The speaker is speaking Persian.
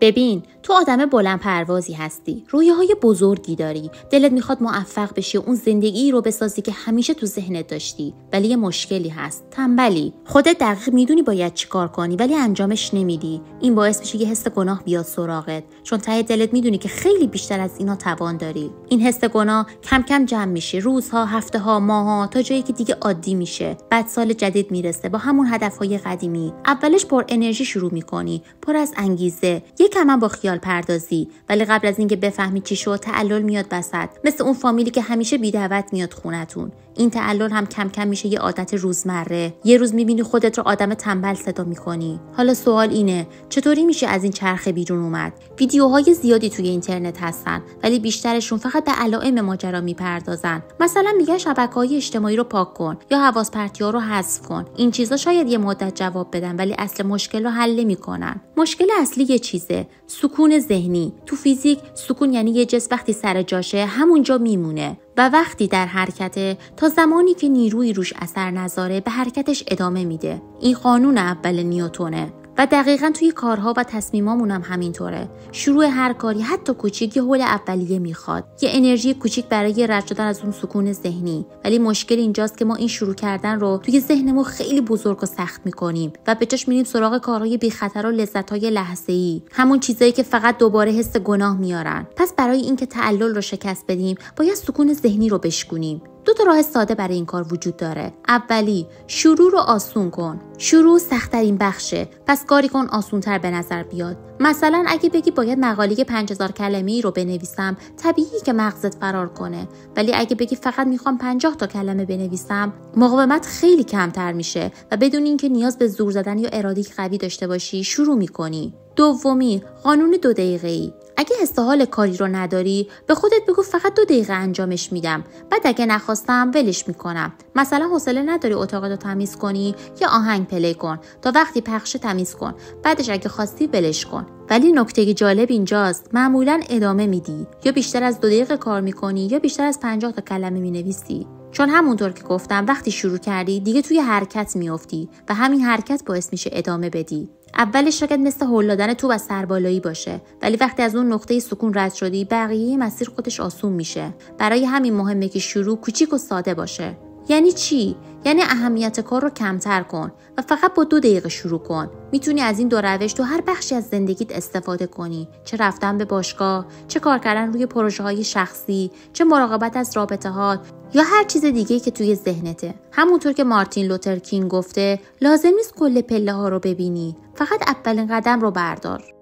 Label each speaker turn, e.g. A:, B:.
A: ببین، تو آدم بلند پروازی هستی، رویاهای بزرگی داری، دلت میخواد موفق بشی و اون زندگی رو بسازی که همیشه تو ذهنت داشتی، ولی یه مشکلی هست، تنبلی. خودت دقیق میدونی باید چی کار کنی ولی انجامش نمیدی. این باعث میشه یه حس گناه بیاد سراغت، چون ته دلت میدونی که خیلی بیشتر از اینا توان داری. این حس گناه کم کم جمع میشه، روزها، هفته‌ها، ماه‌ها، تا جایی که دیگه عادی میشه. بعد سال جدید میرسه با همون هدفهای قدیمی. اولش پر انرژی شروع میکنی، پر از انگیزه، یکم هم با خیال پردازی، ولی قبل از اینکه بفهمی چی شد تعلل میاد وسط، مثل اون فامیلی که همیشه بی دعوت میاد خونتون. این تعلل هم کم کم میشه یه عادت روزمره. یه روز میبینی خودت رو آدم تنبل صدا میکنی. حالا سوال اینه، چطوری میشه از این چرخه بیرون اومد؟ ویدیوهای زیادی توی اینترنت هستن، ولی بیشترشون فقط به علائم ماجرا میپردازن. مثلا میگن شبکه‌های اجتماعی رو پاک کن یا حواس پرتی‌ها رو حذف کن. این چیزا شاید یه مدت جواب بدن، ولی اصل مشکل رو حل نمی‌کنن. مشکل اصلی یه چیزه، سکون ذهنی. تو فیزیک سکون یعنی یه جسم وقتی سر جاشه همونجا میمونه و وقتی در حرکته تا زمانی که نیروی روش اثر نذاره به حرکتش ادامه میده. این قانون اول نیوتونه و دقیقاً توی کارها و تصمیمامون هم همینطوره. شروع هر کاری حتی کوچیک یه هول اولیه میخواد، یه انرژی کوچیک برای رد شدن از اون سکون ذهنی. ولی مشکل اینجاست که ما این شروع کردن رو توی ذهنمون خیلی بزرگ و سخت میکنیم و به جاش میریم سراغ کارهای بی خطر و لذت‌های لحظه‌ای، همون چیزایی که فقط دوباره حس گناه میارن. پس برای اینکه تعلل رو شکست بدیم باید سکون ذهنی رو بشکنیم. دو تا راه ساده برای این کار وجود داره. اولی، شروع رو آسون کن. شروع سخت‌ترین بخشه، پس کاری کن آسون‌تر به نظر بیاد. مثلا اگه بگی باید مقاله 5000 کلمه‌ای رو بنویسم، طبیعیه که مغزت فرار کنه. ولی اگه بگی فقط میخوام 50 تا کلمه بنویسم، مقاومت خیلی کمتر میشه و بدون اینکه نیاز به زور زدن یا اراده قوی داشته باشی شروع میکنی. دومی، قانون 2 دقیقه‌ای. اگه حس حال کاری رو نداری، به خودت بگو فقط 2 دقیقه انجامش میدم. بعد اگه نخواستم ولش میکنم. مثلا حوصله نداری اتاقتو تمیز کنی، یا آهنگ پلی کن تا وقتی پخشه تمیز کن. بعدش اگه خواستی ولش کن. ولی نکته جالب اینجاست، معمولا ادامه میدی، یا بیشتر از 2 دقیقه کار میکنی یا بیشتر از 50 تا کلمه مینویسی. چون همونطور که گفتم وقتی شروع کردی دیگه توی حرکت میافتی و همین حرکت باعث میشه ادامه بدی. اولش شاید مثل هل دادن توپ از سربالایی باشه، ولی وقتی از اون نقطه سکون رد شدی بقیه مسیر خودش آسون میشه. برای همین مهمه که شروع کوچیک و ساده باشه. یعنی چی؟ یعنی اهمیت کار رو کمتر کن و فقط با 2 دقیقه شروع کن. میتونی از این 2 روش تو هر بخشی از زندگیت استفاده کنی، چه رفتن به باشگاه، چه کار کردن روی پروژه‌های شخصی، چه مراقبت از رابطه‌هات یا هر چیز دیگه‌ای که توی ذهنته. همونطور که مارتین لوتر کینگ گفته، لازم نیست کل پله‌ها رو ببینی، فقط اولین قدم رو بردار.